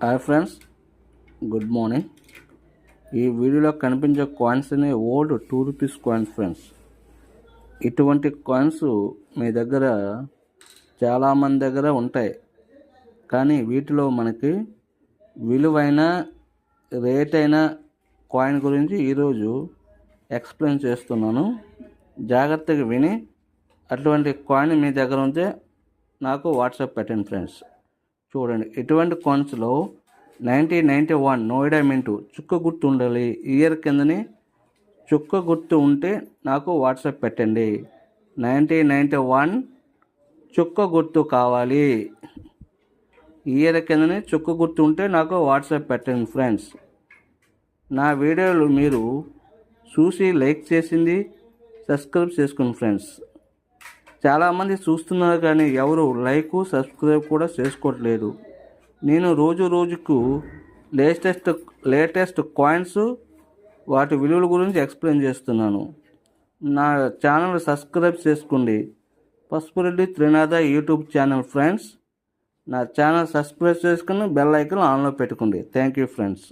Hi friends, good morning. ఈ వీడియోలో కనిపించే కాయిన్స్ అనే ఓల్డ్ రూపీస్ కాయిన్స్ ఫ్రెండ్స్. ఇటువంటి కాయిన్స్ మీ దగ్గర చాలామంది దగ్గర ఉంటాయి, కానీ వీటిలో మనకి విలువైన రేట్ అయిన కాయిన్ గురించి ఈరోజు ఎక్స్ప్లెయిన్ చేస్తున్నాను. జాగ్రత్తగా విని అటువంటి కాయిన్ మీ దగ్గర ఉంటే నాకు వాట్సాప్ పెట్టండి ఫ్రెండ్స్. చూడండి, ఇటువంటి కాయిన్స్లో 1991 నోయిడా మింటు చుక్క గుర్తు ఉండాలి. ఇయర్ కిందని చుక్క గుర్తు ఉంటే నాకు వాట్సాప్ పెట్టండి. 1991 చుక్క గుర్తు కావాలి. ఇయర్ కిందని చుక్క గుర్తు ఉంటే నాకు వాట్సాప్ పెట్టండి ఫ్రెండ్స్. నా వీడియోలు మీరు చూసి లైక్ చేసింది సబ్స్క్రైబ్ చేసుకోండి ఫ్రెండ్స్. చాలామంది చూస్తున్నారు కానీ ఎవరు లైక్ సబ్స్క్రైబ్ కూడా చేసుకోవట్లేదు. నేను రోజుకు లేటెస్ట్ కాయిన్స్ వాటి విలువల గురించి ఎక్స్ప్లెయిన్ చేస్తున్నాను. నా ఛానల్ సబ్స్క్రైబ్ చేసుకోండి. Pasupureddy Trinatha YouTube channel friends. నా ఛానల్ సబ్స్క్రైబ్ చేసుకుని బెల్ ఐకాన్ ఆన్లో పెట్టుకోండి. Thank you friends.